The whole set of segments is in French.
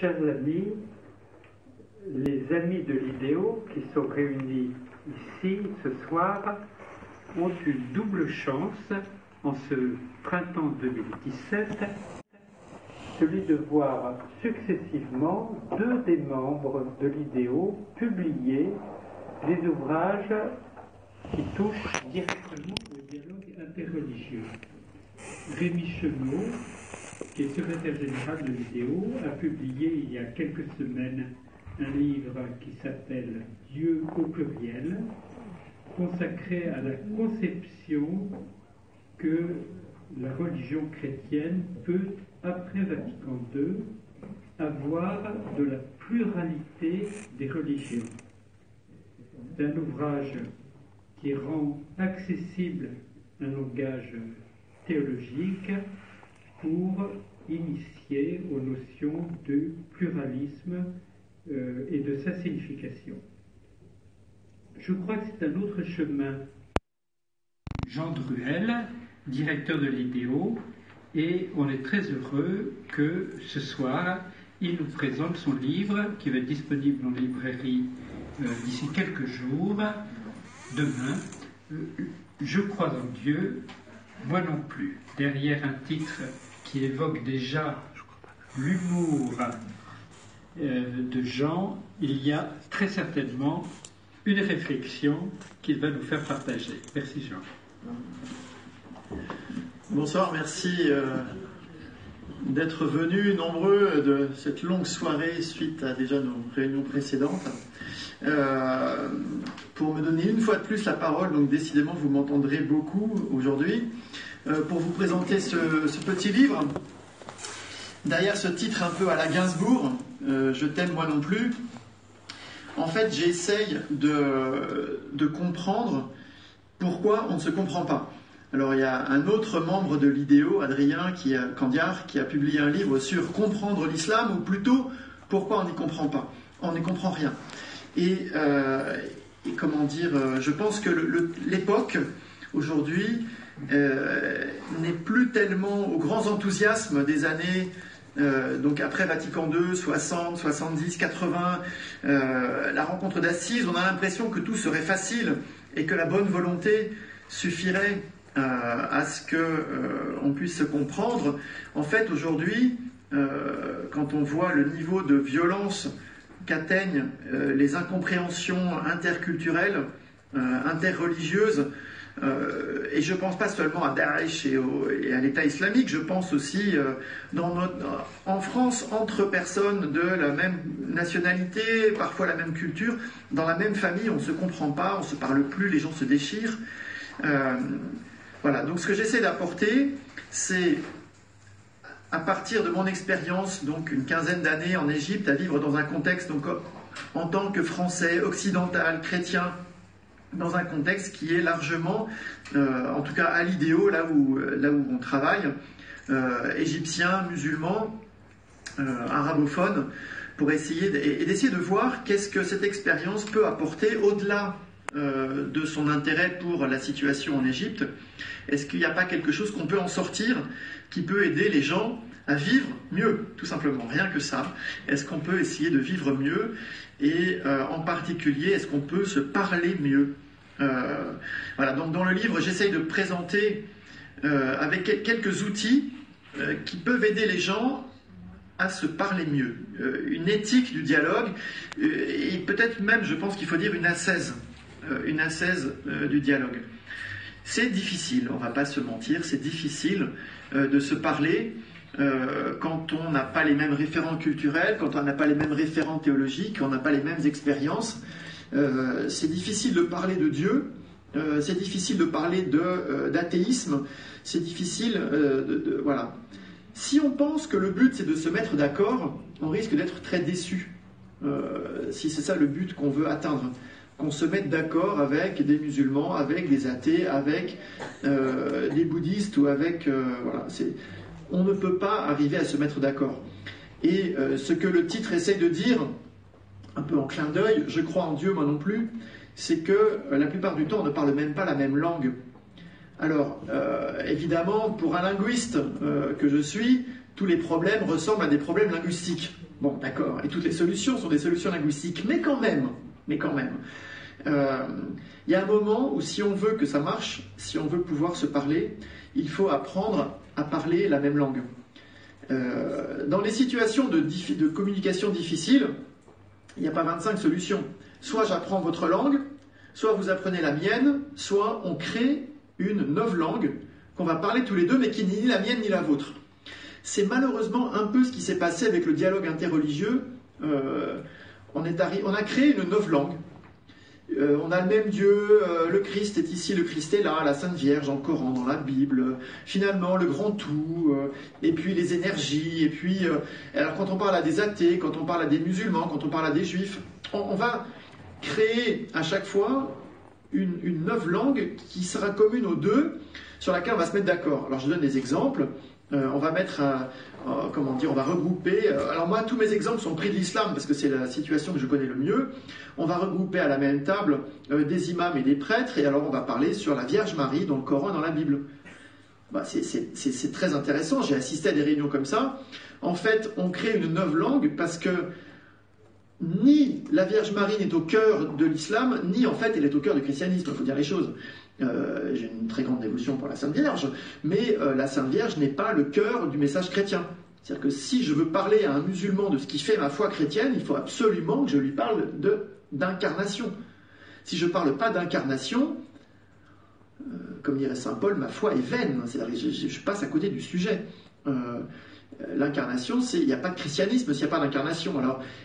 Chers amis, les amis de l'IDEO qui sont réunis ici ce soir ont une double chance en ce printemps 2017, celui de voir successivement deux des membres de l'IDEO publier des ouvrages qui touchent directement au dialogue interreligieux. Rémi Chenot, qui est secrétaire général de l'IDEO, a publié il y a quelques semaines un livre qui s'appelle « Dieu au pluriel », consacré à la conception que la religion chrétienne peut, après Vatican II, avoir de la pluralité des religions. C'est un ouvrage qui rend accessible un langage théologique pour initier aux notions de pluralisme et de sa signification. Je crois que c'est un autre chemin. Jean Druel, directeur de l'IDEO, et on est très heureux que ce soir, il nous présente son livre qui va être disponible en librairie d'ici quelques jours, demain. Je crois en Dieu, moi non plus. Derrière un titre qui évoque déjà l'humour de Jean, il y a très certainement une réflexion qu'il va nous faire partager. Merci Jean. Bonsoir, merci d'être venus nombreux de cette longue soirée suite à déjà nos réunions précédentes. Pour me donner une fois de plus la parole, donc décidément vous m'entendrez beaucoup aujourd'hui, pour vous présenter ce petit livre. Derrière ce titre un peu à la Gainsbourg, Je t'aime moi non plus, en fait j'essaye de comprendre pourquoi on ne se comprend pas. Alors il y a un autre membre de l'IDEO, Adrien Candiar, qui a publié un livre sur comprendre l'islam, ou plutôt pourquoi on n'y comprend pas. On n'y comprend rien. Et comment dire, je pense que l'époque aujourd'hui n'est plus tellement au grand enthousiasme des années donc après Vatican II, 60, 70, 80, la rencontre d'Assise. On a l'impression que tout serait facile et que la bonne volonté suffirait à ce qu'on puisse se comprendre. En fait, aujourd'hui, quand on voit le niveau de violence qu'atteignent les incompréhensions interculturelles, interreligieuses, et je ne pense pas seulement à Daesh et à l'État islamique, je pense aussi en France, entre personnes de la même nationalité, parfois la même culture, dans la même famille, on ne se comprend pas, on ne se parle plus, les gens se déchirent. Voilà, donc ce que j'essaie d'apporter, c'est à partir de mon expérience, donc une quinzaine d'années en Égypte, à vivre dans un contexte, donc en tant que Français, occidental, chrétien, dans un contexte qui est largement, en tout cas à l'IDEO, là où on travaille, égyptien, musulman, arabophone, pour essayer d'essayer de voir qu'est-ce que cette expérience peut apporter au-delà de son intérêt pour la situation en Égypte. Est-ce qu'il n'y a pas quelque chose qu'on peut en sortir qui peut aider les gens à vivre mieux, tout simplement, rien que ça. Est-ce qu'on peut essayer de vivre mieux et en particulier, est-ce qu'on peut se parler mieux? Voilà, donc dans le livre, j'essaye de présenter avec quelques outils qui peuvent aider les gens à se parler mieux. Une éthique du dialogue et peut-être même, je pense qu'il faut dire une ascèse du dialogue. C'est difficile, on ne va pas se mentir, c'est difficile de se parler quand on n'a pas les mêmes référents culturels, quand on n'a pas les mêmes référents théologiques, quand on n'a pas les mêmes expériences. C'est difficile de parler de Dieu, c'est difficile de parler d'athéisme, c'est difficile voilà. Si on pense que le but c'est de se mettre d'accord, on risque d'être très déçu, si c'est ça le but qu'on veut atteindre. Qu'on se mette d'accord avec des musulmans, avec des athées, avec des bouddhistes ou avec... voilà, on ne peut pas arriver à se mettre d'accord. Et ce que le titre essaye de dire, un peu en clin d'œil, je crois en Dieu, moi non plus, c'est que la plupart du temps, on ne parle même pas la même langue. Alors, évidemment, pour un linguiste que je suis, tous les problèmes ressemblent à des problèmes linguistiques. Bon, d'accord. Et toutes les solutions sont des solutions linguistiques, mais quand même. Il y a un moment où si on veut que ça marche, si on veut pouvoir se parler, il faut apprendre à parler la même langue. Dans les situations de communication difficiles, il n'y a pas 25 solutions. Soit j'apprends votre langue, soit vous apprenez la mienne, soit on crée une nouvelle langue qu'on va parler tous les deux, mais qui n'est ni la mienne ni la vôtre. C'est malheureusement un peu ce qui s'est passé avec le dialogue interreligieux. On a créé une nouvelle langue. On a le même Dieu, le Christ est ici, le Christ est là, la Sainte Vierge dans le Coran, dans la Bible, finalement le grand tout, et puis les énergies, et puis alors quand on parle à des athées, quand on parle à des musulmans, quand on parle à des juifs, on va créer à chaque fois une nouvelle langue qui sera commune aux deux, sur laquelle on va se mettre d'accord. Alors je donne des exemples. On va mettre on va regrouper. Alors moi, tous mes exemples sont pris de l'islam parce que c'est la situation que je connais le mieux. On va regrouper à la même table des imams et des prêtres, et alors on va parler sur la Vierge Marie dans le Coran et dans la Bible. C'est très intéressant. J'ai assisté à des réunions comme ça. En fait, on crée une nouvelle langue parce que ni la Vierge Marie n'est au cœur de l'islam, ni en fait elle est au cœur du christianisme. Il faut dire les choses. J'ai une très grande dévotion pour la Sainte Vierge, mais la Sainte Vierge n'est pas le cœur du message chrétien. C'est-à-dire que si je veux parler à un musulman de ce qui fait ma foi chrétienne, il faut absolument que je lui parle d'incarnation. Si je ne parle pas d'incarnation, comme dirait saint Paul, ma foi est vaine. C'est-à-dire que je passe à côté du sujet. L'incarnation, il n'y a pas de christianisme s'il n'y a pas d'incarnation.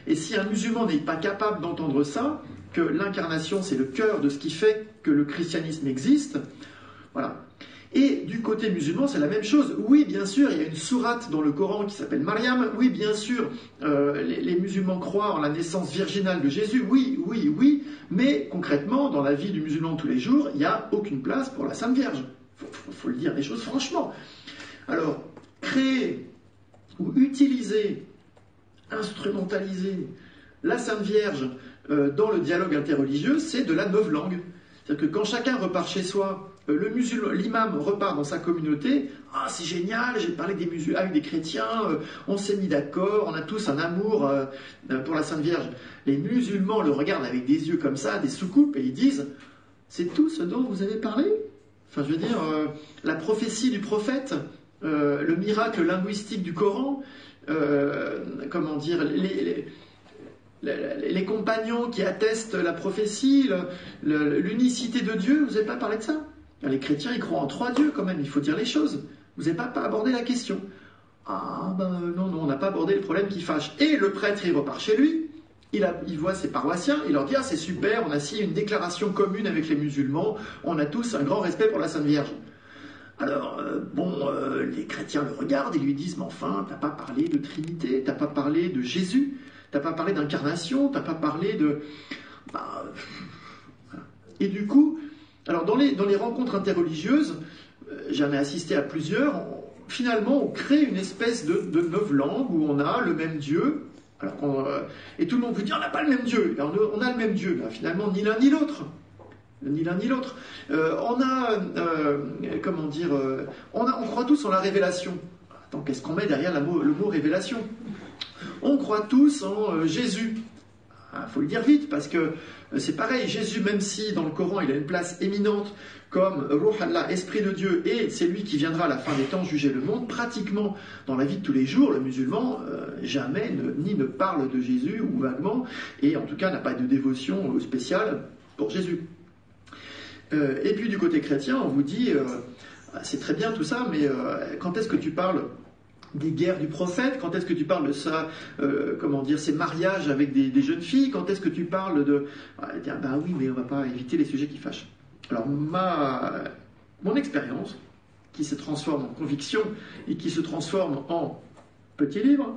Et si un musulman n'est pas capable d'entendre ça, que l'incarnation c'est le cœur de ce qui fait que le christianisme existe, voilà. Et du côté musulman, c'est la même chose. Oui, bien sûr, il y a une sourate dans le Coran qui s'appelle Mariam. Oui, bien sûr, les musulmans croient en la naissance virginale de Jésus. Oui. Mais concrètement, dans la vie du musulman de tous les jours, il n'y a aucune place pour la Sainte Vierge. Faut le dire les choses franchement. Alors, créer ou utiliser, instrumentaliser la Sainte Vierge dans le dialogue interreligieux, c'est de la nouvelle langue. C'est-à-dire que quand chacun repart chez soi, l'imam repart dans sa communauté, ah c'est génial, j'ai parlé avec des chrétiens, on s'est mis d'accord, on a tous un amour pour la Sainte Vierge. Les musulmans le regardent avec des yeux comme ça, des soucoupes, et ils disent, c'est tout ce dont vous avez parlé ? Enfin, je veux dire, la prophétie du prophète, le miracle linguistique du Coran, les compagnons qui attestent la prophétie, l'unicité de Dieu, vous n'avez pas parlé de ça ? Les chrétiens, ils croient en 3 dieux quand même, il faut dire les choses. Vous n'avez pas abordé la question. Ah non, on n'a pas abordé le problème qui fâche. Et le prêtre, il repart chez lui, il voit ses paroissiens, il leur dit, ah c'est super, on a signé une déclaration commune avec les musulmans, on a tous un grand respect pour la Sainte Vierge. Alors, les chrétiens le regardent et lui disent, mais enfin, t'as pas parlé de Trinité, t'as pas parlé de Jésus, t'as pas parlé d'incarnation, t'as pas parlé de... Et du coup, alors dans les rencontres interreligieuses, j'en ai assisté à plusieurs, finalement on crée une espèce de nouvelle langue où on a le même Dieu, et tout le monde vous dit on n'a pas le même Dieu, on a le même Dieu, ben, finalement ni l'un ni l'autre. On croit tous en la révélation. Attends, qu'est-ce qu'on met derrière le mot révélation ? On croit tous en Jésus. Il faut le dire vite, parce que c'est pareil, Jésus, même si dans le Coran il a une place éminente comme Ruh Allah, Esprit de Dieu, et c'est lui qui viendra à la fin des temps juger le monde, pratiquement dans la vie de tous les jours, le musulman jamais ne parle de Jésus, ou vaguement, et en tout cas n'a pas de dévotion spéciale pour Jésus. Et puis du côté chrétien, on vous dit, c'est très bien tout ça, mais quand est-ce que tu parles des guerres du prophète, quand est-ce que tu parles de ça, ces mariages avec des jeunes filles, quand est-ce que tu parles de... oui, mais on va pas éviter les sujets qui fâchent. Alors mon expérience, qui se transforme en conviction et qui se transforme en petit livre,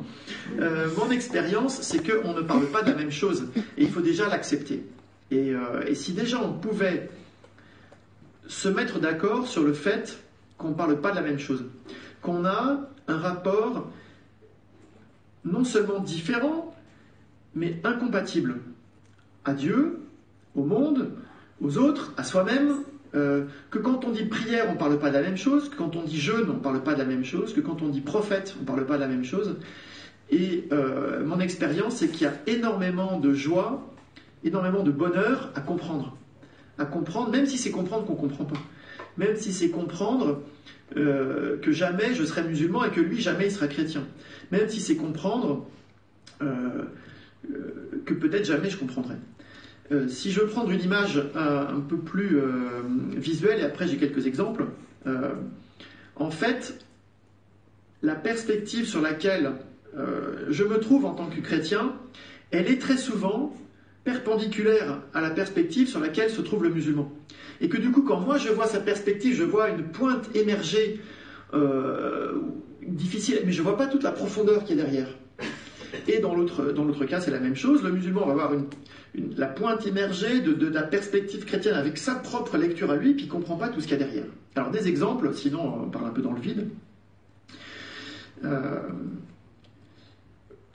mon expérience, c'est qu'on ne parle pas de la même chose, et il faut déjà l'accepter. Et si déjà on pouvait se mettre d'accord sur le fait qu'on ne parle pas de la même chose, qu'on a un rapport non seulement différent, mais incompatible à Dieu, au monde, aux autres, à soi-même, que quand on dit prière, on ne parle pas de la même chose, que quand on dit jeûne, on ne parle pas de la même chose, que quand on dit prophète, on ne parle pas de la même chose. Et mon expérience, c'est qu'il y a énormément de joie, énormément de bonheur à comprendre. À comprendre, même si c'est comprendre qu'on ne comprend pas. Même si c'est comprendre que jamais je serai musulman et que lui, jamais il sera chrétien. Même si c'est comprendre que peut-être jamais je comprendrai. Si je veux prendre une image un peu plus visuelle, et après j'ai quelques exemples, en fait, la perspective sur laquelle je me trouve en tant que chrétien, elle est très souvent perpendiculaire à la perspective sur laquelle se trouve le musulman. Et que du coup, quand moi je vois sa perspective, je vois une pointe émerger difficile, mais je ne vois pas toute la profondeur qui est derrière. Et dans l'autre cas, c'est la même chose. Le musulman va avoir la pointe immergée de la perspective chrétienne avec sa propre lecture à lui, puis il ne comprend pas tout ce qu'il y a derrière. Alors des exemples, sinon on parle un peu dans le vide.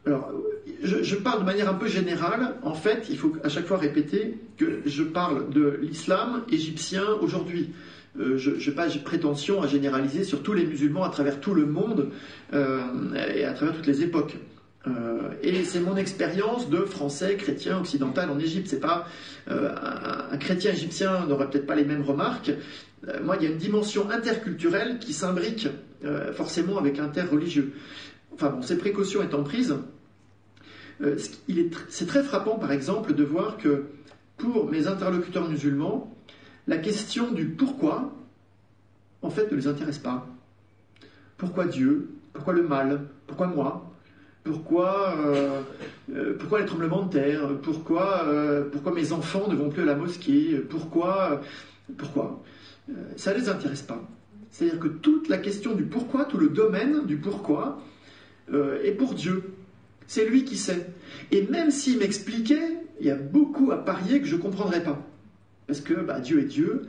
Alors, je parle de manière un peu générale. En fait, il faut à chaque fois répéter que je parle de l'islam égyptien aujourd'hui. Je n'ai pas prétention à généraliser sur tous les musulmans à travers tout le monde et à travers toutes les époques. Et c'est mon expérience de français chrétien occidental en Égypte. C'est pas un chrétien égyptien n'aurait peut-être pas les mêmes remarques. Moi, il y a une dimension interculturelle qui s'imbrique forcément avec l'interreligieux. Enfin bon, ces précautions étant prises, c'est très frappant par exemple de voir que pour mes interlocuteurs musulmans, la question du pourquoi, en fait, ne les intéresse pas. Pourquoi Dieu? Pourquoi le mal? Pourquoi moi? Pourquoi les tremblements de terre? Pourquoi mes enfants ne vont plus à la mosquée? Pourquoi ça ne les intéresse pas. C'est-à-dire que toute la question du pourquoi, tout le domaine du pourquoi est pour Dieu. C'est lui qui sait. Et même s'il m'expliquait, il y a beaucoup à parier que je ne comprendrais pas. Parce que Dieu est Dieu,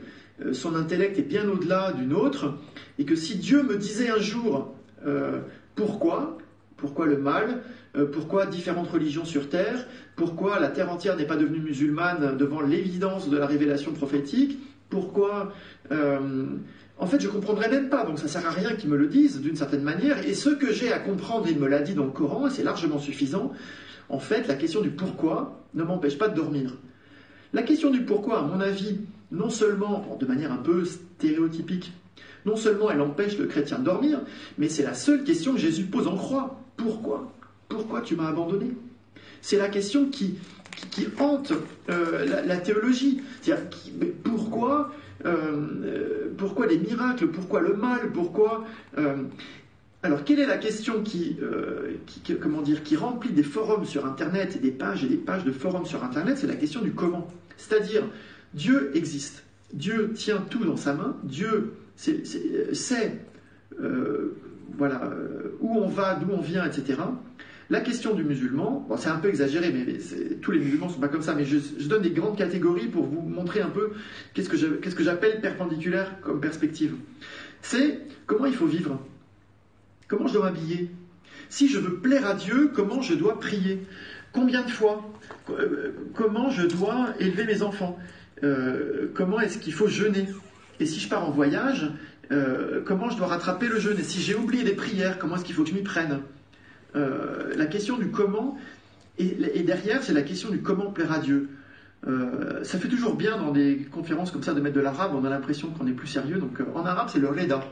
son intellect est bien au-delà du nôtre, et que si Dieu me disait un jour pourquoi le mal, pourquoi différentes religions sur Terre, pourquoi la Terre entière n'est pas devenue musulmane devant l'évidence de la révélation prophétique, pourquoi... en fait, je ne comprendrais même pas, donc ça ne sert à rien qu'ils me le disent d'une certaine manière, et ce que j'ai à comprendre, il me l'a dit dans le Coran, et c'est largement suffisant. En fait, la question du pourquoi ne m'empêche pas de dormir. La question du pourquoi, à mon avis, non seulement, de manière un peu stéréotypique, non seulement elle empêche le chrétien de dormir, mais c'est la seule question que Jésus pose en croix. Pourquoi? Pourquoi tu m'as abandonné? C'est la question qui hante la théologie. C'est-à-dire, pourquoi les miracles? Pourquoi le mal? Pourquoi Alors, quelle est la question qui remplit des forums sur Internet et des pages de forums sur Internet? C'est la question du comment. C'est-à-dire, Dieu existe. Dieu tient tout dans sa main. Dieu sait où on va, d'où on vient, etc. La question du musulman, c'est un peu exagéré, mais tous les musulmans ne sont pas comme ça, mais je donne des grandes catégories pour vous montrer un peu qu'est-ce que j'appelle perpendiculaire comme perspective. C'est comment il faut vivre. Comment je dois m'habiller? Si je veux plaire à Dieu, comment je dois prier? Combien de fois? Comment je dois élever mes enfants? Comment est-ce qu'il faut jeûner? Et si je pars en voyage, comment je dois rattraper le jeûne? Et si j'ai oublié des prières, comment est-ce qu'il faut que je m'y prenne? La question du comment, et derrière, c'est la question du comment plaire à Dieu. Ça fait toujours bien dans des conférences comme ça de mettre de l'arabe, on a l'impression qu'on est plus sérieux. Donc en arabe, c'est le reda.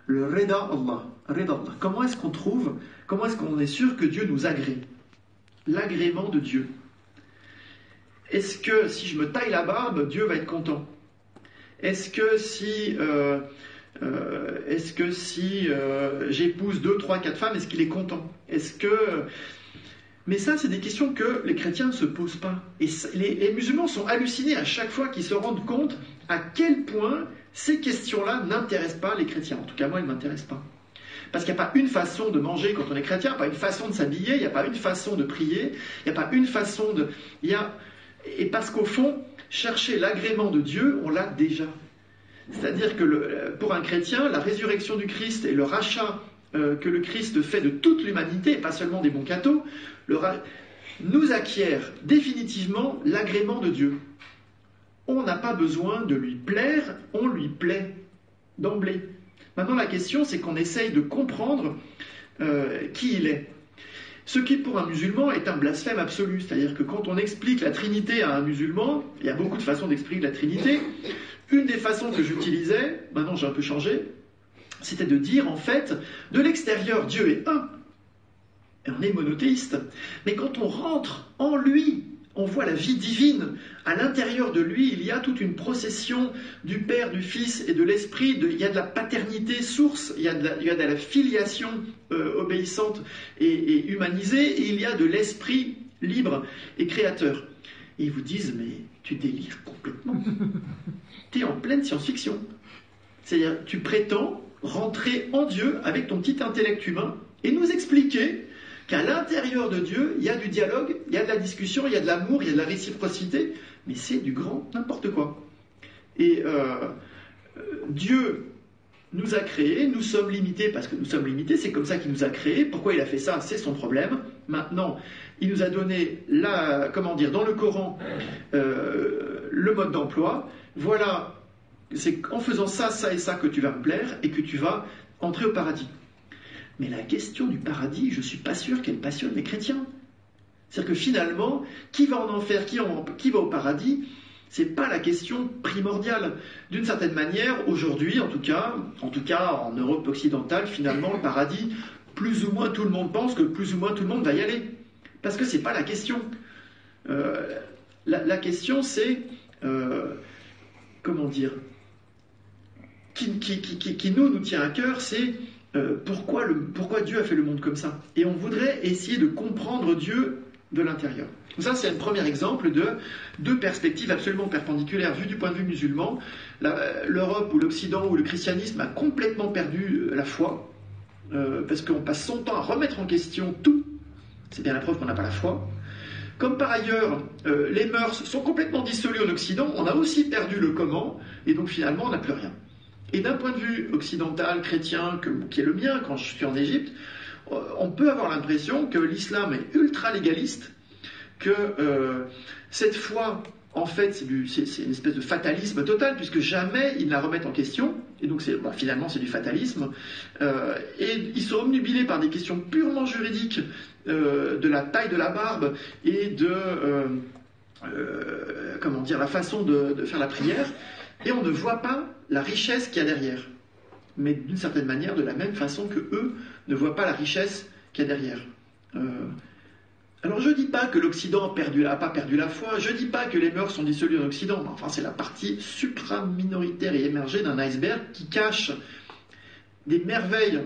Le reda Allah. Reda Allah. Comment est-ce qu'on est sûr que Dieu nous agrée? L'agrément de Dieu. Est-ce que si je me taille la barbe, Dieu va être content? Est-ce que si j'épouse 2, 3, 4 femmes, est-ce qu'il est content? Mais ça, c'est des questions que les chrétiens ne se posent pas. Et les musulmans sont hallucinés à chaque fois qu'ils se rendent compte à quel point ces questions-là n'intéressent pas les chrétiens. En tout cas, moi, elles ne m'intéressent pas. Parce qu'il n'y a pas une façon de manger quand on est chrétien, il n'y a pas une façon de s'habiller, il n'y a pas une façon de prier, il n'y a pas une façon de... Et parce qu'au fond, chercher l'agrément de Dieu, on l'a déjà. C'est-à-dire que pour un chrétien, la résurrection du Christ et le rachat que le Christ fait de toute l'humanité, et pas seulement des bons cathos, nous acquiert définitivement l'agrément de Dieu. On n'a pas besoin de lui plaire, on lui plaît d'emblée. Maintenant, la question, c'est qu'on essaye de comprendre qui il est. Ce qui pour un musulman est un blasphème absolu, c'est-à-dire que quand on explique la Trinité à un musulman, il y a beaucoup de façons d'expliquer la Trinité, une des façons que j'utilisais, maintenant j'ai un peu changé, c'était de dire en fait, de l'extérieur Dieu est un, et on est monothéiste, mais quand on rentre en lui, on voit la vie divine. À l'intérieur de lui, il y a toute une procession du Père, du Fils et de l'Esprit. Il y a de la paternité source, il y a de la filiation obéissante et humanisée, et il y a de l'Esprit libre et créateur. Et ils vous disent, mais tu délires complètement. Tu es en pleine science-fiction. C'est-à-dire, tu prétends rentrer en Dieu avec ton petit intellect humain et nous expliquer qu'à l'intérieur de Dieu, il y a du dialogue, il y a de la discussion, il y a de l'amour, il y a de la réciprocité, mais c'est du grand n'importe quoi. Et Dieu nous a créés, nous sommes limités parce que nous sommes limités, c'est comme ça qu'il nous a créés. Pourquoi il a fait ça? C'est son problème. Maintenant, il nous a donné, dans le Coran, le mode d'emploi. Voilà, c'est en faisant ça, ça et ça que tu vas me plaire et que tu vas entrer au paradis. Mais la question du paradis, je ne suis pas sûr qu'elle passionne les chrétiens. C'est-à-dire que finalement, qui va en enfer, qui va au paradis, ce n'est pas la question primordiale. D'une certaine manière, aujourd'hui, en tout cas en Europe occidentale, finalement, le paradis, plus ou moins tout le monde pense que plus ou moins tout le monde va y aller. Parce que ce n'est pas la question. La question, c'est, qui nous tient à cœur, c'est pourquoi Dieu a fait le monde comme ça. Et on voudrait essayer de comprendre Dieu de l'intérieur. Ça, c'est un premier exemple de deux perspectives absolument perpendiculaires. Vu du point de vue musulman, l'Europe ou l'Occident ou le christianisme a complètement perdu la foi, parce qu'on passe son temps à remettre en question tout. C'est bien la preuve qu'on n'a pas la foi. Comme par ailleurs, les mœurs sont complètement dissolues en Occident, on a aussi perdu le comment, et donc finalement on n'a plus rien. Et d'un point de vue occidental, chrétien, qui est le mien quand je suis en Égypte, on peut avoir l'impression que l'islam est ultra légaliste, que cette foi, en fait, c'est une espèce de fatalisme total, puisque jamais ils ne la remettent en question, et donc finalement c'est du fatalisme, et ils sont obnubilés par des questions purement juridiques, de la taille de la barbe, et de la façon de faire la prière, et on ne voit pas la richesse qu'il y a derrière. Mais d'une certaine manière, de la même façon que eux ne voient pas la richesse qu'il y a derrière. Alors je ne dis pas que l'Occident n'a pas perdu la foi, je ne dis pas que les mœurs sont dissolues en Occident, mais enfin c'est la partie supra-minoritaire et émergée d'un iceberg qui cache des merveilles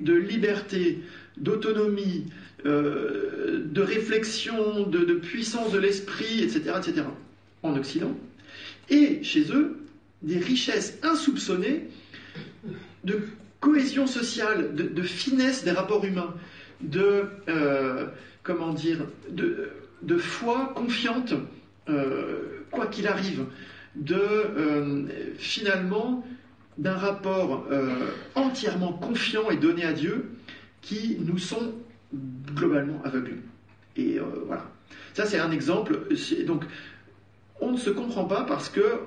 de liberté, d'autonomie, de réflexion, de puissance de l'esprit, etc., en Occident. Et chez eux, des richesses insoupçonnées de cohésion sociale, de finesse des rapports humains, de foi confiante, quoi qu'il arrive, finalement d'un rapport entièrement confiant et donné à Dieu, qui nous sont globalement aveugles. Et voilà. Ça, c'est un exemple. Donc, on ne se comprend pas parce que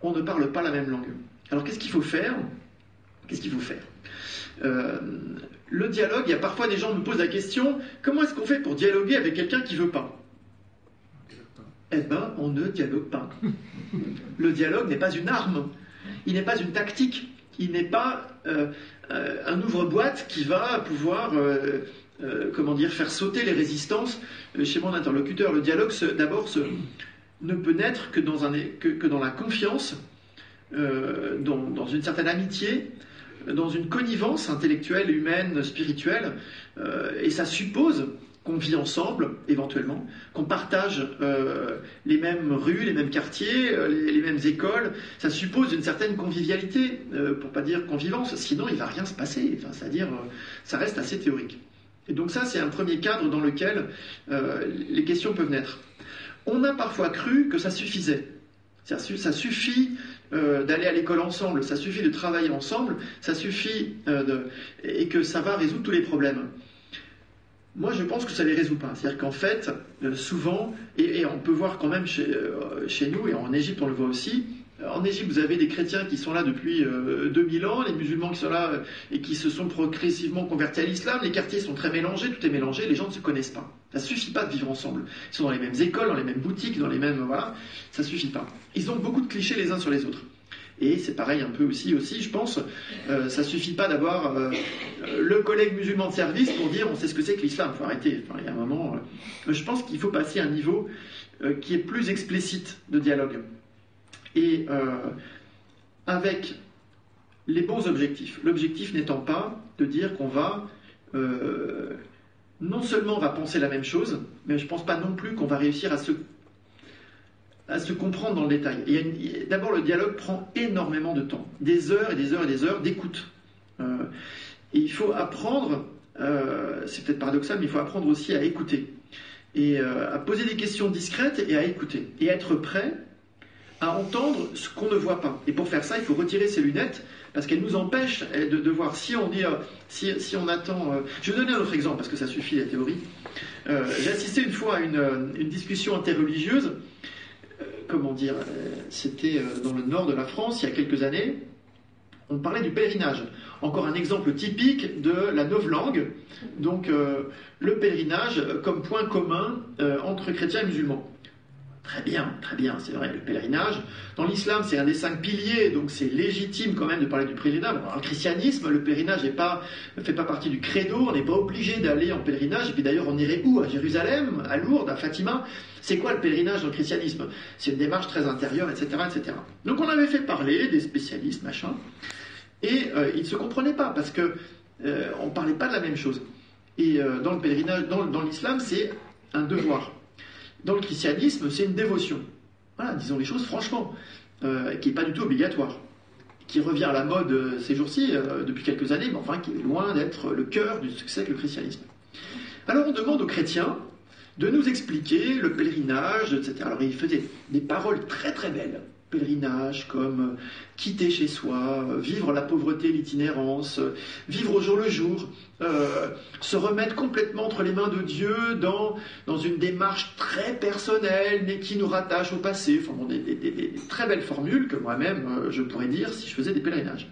on ne parle pas la même langue. Alors, qu'est-ce qu'il faut faire ? Le dialogue, il y a parfois des gens qui me posent la question, comment est-ce qu'on fait pour dialoguer avec quelqu'un qui ne veut pas ? Eh bien, on ne dialogue pas. Le dialogue n'est pas une arme, il n'est pas une tactique, il n'est pas un ouvre-boîte qui va pouvoir faire sauter les résistances chez mon interlocuteur. Le dialogue, ne peut naître que dans la confiance, dans une certaine amitié, dans une connivence intellectuelle, humaine, spirituelle, et ça suppose qu'on vit ensemble, éventuellement, qu'on partage les mêmes rues, les mêmes quartiers, les mêmes écoles. Ça suppose une certaine convivialité, pour pas dire convivence, sinon il ne va rien se passer. Enfin, c'est-à-dire, ça reste assez théorique. Et donc ça, c'est un premier cadre dans lequel les questions peuvent naître. On a parfois cru que ça suffisait. Ça suffit d'aller à l'école ensemble, ça suffit de travailler ensemble, ça suffit et que ça va résoudre tous les problèmes. Moi, je pense que ça ne les résout pas. C'est-à-dire qu'en fait, souvent, et on peut voir quand même chez nous, et en Égypte on le voit aussi, En Égypte, vous avez des chrétiens qui sont là depuis 2000 ans, les musulmans qui sont là et qui se sont progressivement convertis à l'islam. Les quartiers sont très mélangés, tout est mélangé, les gens ne se connaissent pas. Ça ne suffit pas de vivre ensemble. Ils sont dans les mêmes écoles, dans les mêmes boutiques, dans les mêmes... Voilà, ça ne suffit pas. Ils ont beaucoup de clichés les uns sur les autres. Et c'est pareil un peu aussi je pense, ça ne suffit pas d'avoir le collègue musulman de service pour dire on sait ce que c'est que l'islam. Il faut arrêter. Enfin, il y a un moment... je pense qu'il faut passer à un niveau qui est plus explicite de dialogue. Et avec les bons objectifs. L'objectif n'étant pas de dire qu'on va, non seulement on va penser la même chose, mais je ne pense pas non plus qu'on va réussir à se comprendre dans le détail. Et d'abord, le dialogue prend énormément de temps, des heures et des heures et des heures d'écoute. Et il faut apprendre, c'est peut-être paradoxal, mais il faut apprendre aussi à écouter. Et à poser des questions discrètes et à écouter. Et à être prêt à entendre ce qu'on ne voit pas. Et pour faire ça, il faut retirer ses lunettes, parce qu'elles nous empêchent de voir. Si on dit, si on attend... Je vais donner un autre exemple, parce que ça suffit la théorie. J'ai assisté une fois à une discussion interreligieuse. Comment dire, c'était dans le nord de la France, il y a quelques années. On parlait du pèlerinage. Encore un exemple typique de la novlangue. Donc, le pèlerinage comme point commun entre chrétiens et musulmans. Très bien, c'est vrai, le pèlerinage. Dans l'islam, c'est un des 5 piliers, donc c'est légitime quand même de parler du pèlerinage. Dans le christianisme, le pèlerinage ne fait pas partie du credo, on n'est pas obligé d'aller en pèlerinage. Et puis d'ailleurs, on irait où? À Jérusalem, à Lourdes, à Fatima. C'est quoi le pèlerinage dans le christianisme? C'est une démarche très intérieure, etc., etc. Donc on avait fait parler des spécialistes, machin, et ils ne se comprenaient pas, parce que on ne parlait pas de la même chose. Et dans le pèlerinage, dans l'islam, c'est un devoir. Dans le christianisme, c'est une dévotion. Voilà, disons les choses franchement, qui n'est pas du tout obligatoire, qui revient à la mode ces jours-ci, depuis quelques années, mais enfin qui est loin d'être le cœur du succès que le christianisme. Alors on demande aux chrétiens de nous expliquer le pèlerinage, etc. Alors il faisait des paroles très très belles. Pèlerinage comme quitter chez soi, vivre la pauvreté, l'itinérance, vivre au jour le jour, se remettre complètement entre les mains de Dieu dans une démarche très personnelle, mais qui nous rattache au passé. Enfin bon, des très belles formules que moi-même je pourrais dire si je faisais des pèlerinages.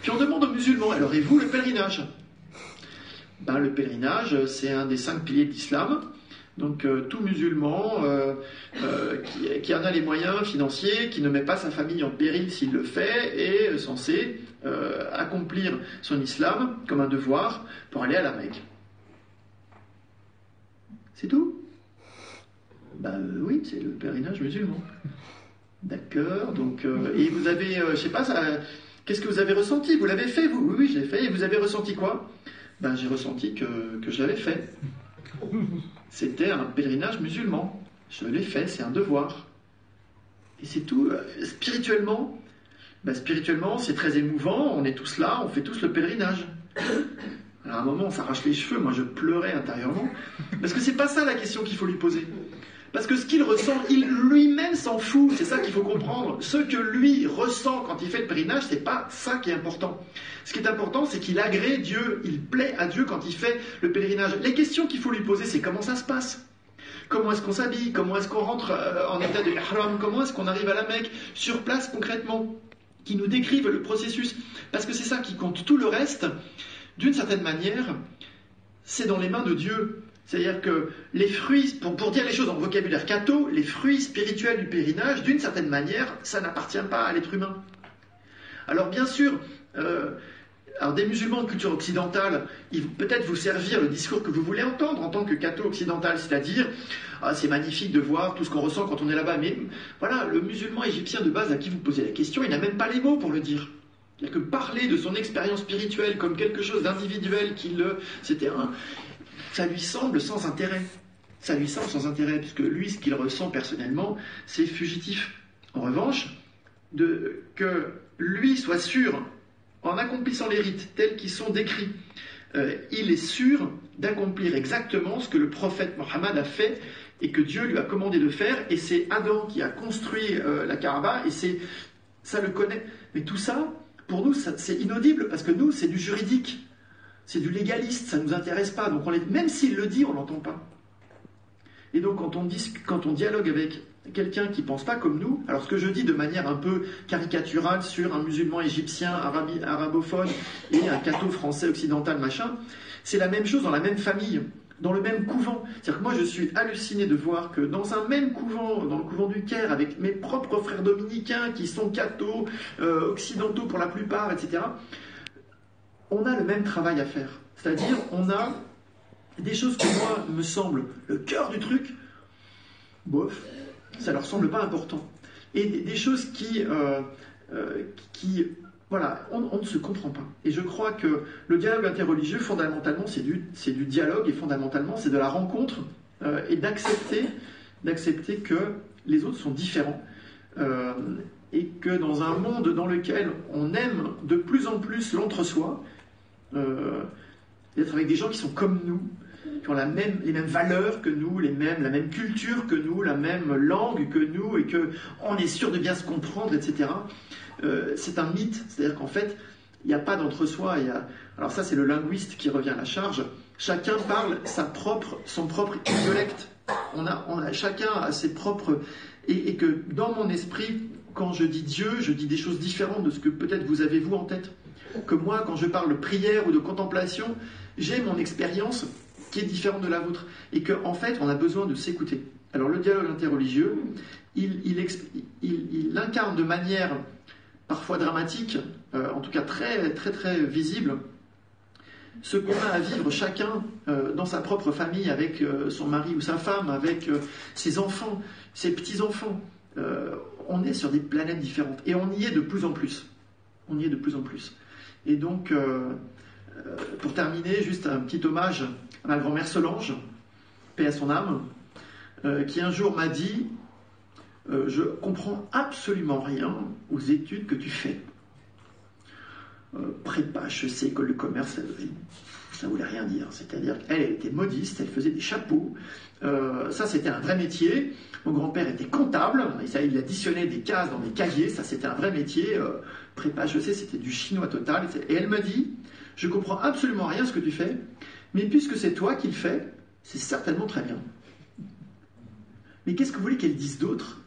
Puis on demande aux musulmans, alors et vous le pèlerinage? Ben, le pèlerinage, c'est un des 5 piliers de l'islam. Donc tout musulman qui en a les moyens financiers, qui ne met pas sa famille en péril s'il le fait, est censé accomplir son islam comme un devoir pour aller à la Mecque. C'est tout? Oui, c'est le pèlerinage musulman. D'accord, donc... et vous avez, je sais pas, qu'est-ce que vous avez ressenti? Vous l'avez fait, vous? Oui, je l'ai fait. Et vous avez ressenti quoi? J'ai ressenti que je l'avais fait. C'était un pèlerinage musulman. Je l'ai fait, c'est un devoir. Et c'est tout. Spirituellement, c'est très émouvant. On est tous là, on fait tous le pèlerinage. Alors à un moment, on s'arrache les cheveux. Moi, je pleurais intérieurement. Parce que c'est pas ça la question qu'il faut lui poser. Parce que ce qu'il ressent, il lui-même s'en fout. C'est ça qu'il faut comprendre. Ce que lui ressent quand il fait le pèlerinage, c'est pas ça qui est important. Ce qui est important, c'est qu'il agrée Dieu, il plaît à Dieu quand il fait le pèlerinage. Les questions qu'il faut lui poser, c'est comment ça se passe? Comment est-ce qu'on s'habille? Comment est-ce qu'on rentre en état de ihram? Comment est-ce qu'on arrive à la Mecque? Sur place, concrètement. Qui nous décrivent le processus. Parce que c'est ça qui compte. Tout le reste, d'une certaine manière, c'est dans les mains de Dieu. C'est-à-dire que les fruits, pour dire les choses en vocabulaire catho, les fruits spirituels du pèlerinage, d'une certaine manière, ça n'appartient pas à l'être humain. Alors bien sûr, alors des musulmans de culture occidentale, ils vont peut-être vous servir le discours que vous voulez entendre en tant que catho occidental, c'est-à-dire c'est magnifique de voir tout ce qu'on ressent quand on est là-bas, mais voilà, le musulman égyptien de base à qui vous posez la question, il n'a même pas les mots pour le dire. Il n'y a que parler de son expérience spirituelle comme quelque chose d'individuel, ça lui semble sans intérêt. Ça lui semble sans intérêt, puisque lui, ce qu'il ressent personnellement, c'est fugitif. En revanche, que lui soit sûr, en accomplissant les rites tels qu'ils sont décrits, il est sûr d'accomplir exactement ce que le prophète Mohammed a fait et que Dieu lui a commandé de faire, et c'est Adam qui a construit la Kaaba, et ça le connaît. Mais tout ça, pour nous, c'est inaudible, parce que nous, c'est du juridique. C'est du légaliste, ça ne nous intéresse pas. Donc même s'il le dit, on ne l'entend pas. Et donc quand on dialogue avec quelqu'un qui ne pense pas comme nous, alors ce que je dis de manière un peu caricaturale sur un musulman égyptien, arabophone et un catho français occidental, machin, c'est la même chose dans la même famille, dans le même couvent. C'est-à-dire que moi je suis halluciné de voir que dans un même couvent, dans le couvent du Caire, avec mes propres frères dominicains qui sont cathos, occidentaux pour la plupart, etc., on a le même travail à faire. C'est-à-dire on a des choses qui moi me semblent le cœur du truc, bof, ça leur semble pas important. Et des choses qui voilà, on ne se comprend pas. Et je crois que le dialogue interreligieux, fondamentalement, c'est du dialogue, et fondamentalement, c'est de la rencontre, et d'accepter que les autres sont différents, et que dans un monde dans lequel on aime de plus en plus l'entre-soi, d'être avec des gens qui sont comme nous, qui ont les mêmes valeurs que nous, la même culture que nous, la même langue que nous, et qu'on est sûr de bien se comprendre, etc. C'est un mythe, c'est-à-dire qu'en fait, il n'y a pas d'entre-soi. Alors ça, c'est le linguiste qui revient à la charge. Chacun parle son propre dialecte. Chacun a ses propres... Et que dans mon esprit, quand je dis Dieu, je dis des choses différentes de ce que peut-être vous avez vous en tête. Que moi, quand je parle de prière ou de contemplation, j'ai mon expérience qui est différente de la vôtre. Et qu'en fait, on a besoin de s'écouter. Alors le dialogue interreligieux, il incarne de manière parfois dramatique, en tout cas très, très, très visible, ce qu'on a à vivre chacun dans sa propre famille, avec son mari ou sa femme, avec ses enfants, ses petits-enfants. On est sur des planètes différentes. Et on y est de plus en plus. On y est de plus en plus. Et donc, pour terminer, juste un petit hommage à ma grand-mère Solange, paix à son âme, qui un jour m'a dit « Je comprends absolument rien aux études que tu fais. Prépa, HEC, école de commerce, ça voulait rien dire. C'est-à-dire qu'elle était modiste, elle faisait des chapeaux. Ça, c'était un vrai métier. Mon grand-père était comptable, et ça, il additionnait des cases dans des cahiers. Ça, c'était un vrai métier. Prépa, HEC, c'était du chinois total. Et elle m'a dit « Je comprends absolument rien à ce que tu fais, mais puisque c'est toi qui le fais, c'est certainement très bien. » Mais qu'est-ce que vous voulez qu'elle dise d'autre ?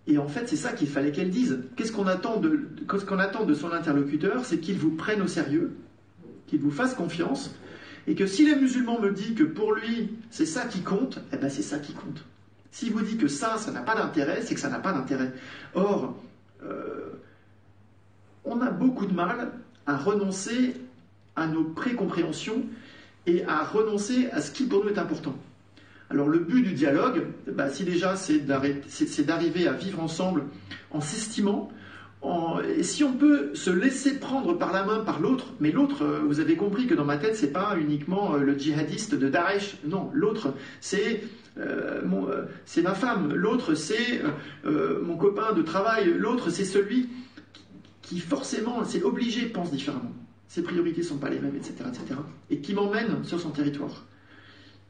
Et en fait, c'est ça qu'il fallait qu'elle dise. Qu'est-ce qu'on attend de son interlocuteur ? C'est qu'il vous prenne au sérieux, qu'il vous fasse confiance, et que si le musulman me dit que pour lui, c'est ça qui compte, eh ben c'est ça qui compte. S'il vous dit que ça n'a pas d'intérêt, c'est que ça n'a pas d'intérêt. Or, on a beaucoup de mal à renoncer à nos précompréhensions et à renoncer à ce qui pour nous est important. Alors le but du dialogue, si déjà c'est d'arriver à vivre ensemble en s'estimant, et si on peut se laisser prendre par la main par l'autre, mais l'autre, vous avez compris que dans ma tête, c'est pas uniquement le djihadiste de Daesh, non, l'autre c'est ma femme, l'autre c'est mon copain de travail, l'autre c'est celui qui forcément, c'est obligé, pense différemment. Ses priorités ne sont pas les mêmes, etc., et qui m'emmène sur son territoire.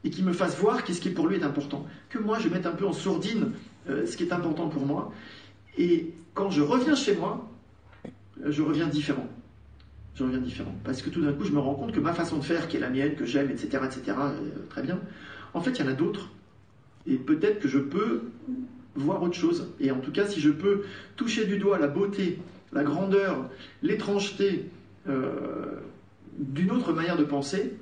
Et qui me fasse voir qu'est-ce qui pour lui est important. Que moi, je mette un peu en sourdine ce qui est important pour moi. Et quand je reviens chez moi, je reviens différent. Je reviens différent. Parce que tout d'un coup, je me rends compte que ma façon de faire, qui est la mienne, que j'aime, etc., très bien, en fait, il y en a d'autres. Et peut-être que je peux voir autre chose. Et en tout cas, si je peux toucher du doigt la beauté, la grandeur, l'étrangeté d'une autre manière de penser,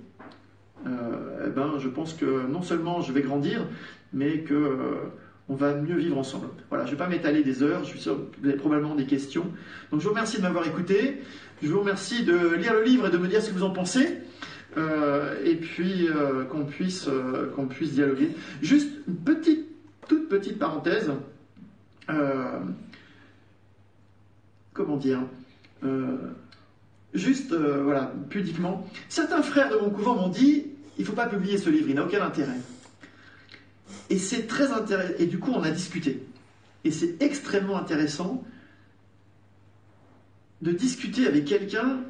je pense que non seulement je vais grandir, mais qu'on va mieux vivre ensemble. Voilà, je ne vais pas m'étaler des heures, je suis sûr que vous avez probablement des questions. Donc je vous remercie de m'avoir écouté, je vous remercie de lire le livre et de me dire ce que vous en pensez, et puis qu'on puisse dialoguer. Juste une toute petite parenthèse, comment dire, voilà, pudiquement, certains frères de mon couvent m'ont dit il ne faut pas publier ce livre, il n'a aucun intérêt. Et c'est très intéressant, et du coup on a discuté. Et c'est extrêmement intéressant de discuter avec quelqu'un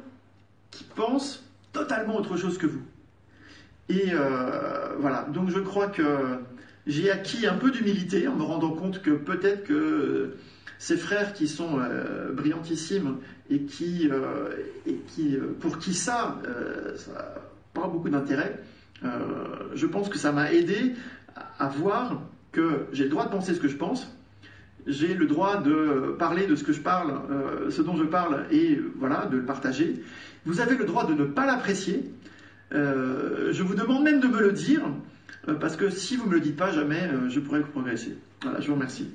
qui pense totalement autre chose que vous. Et voilà, donc je crois que j'ai acquis un peu d'humilité en me rendant compte que peut-être que ces frères qui sont brillantissimes et pour qui ça n'a pas beaucoup d'intérêt, je pense que ça m'a aidé à voir que j'ai le droit de penser ce que je pense, j'ai le droit de parler de ce que je parle, ce dont je parle, et voilà, de le partager. Vous avez le droit de ne pas l'apprécier. Je vous demande même de me le dire, parce que si vous ne me le dites pas, jamais je pourrai progresser. Voilà, je vous remercie.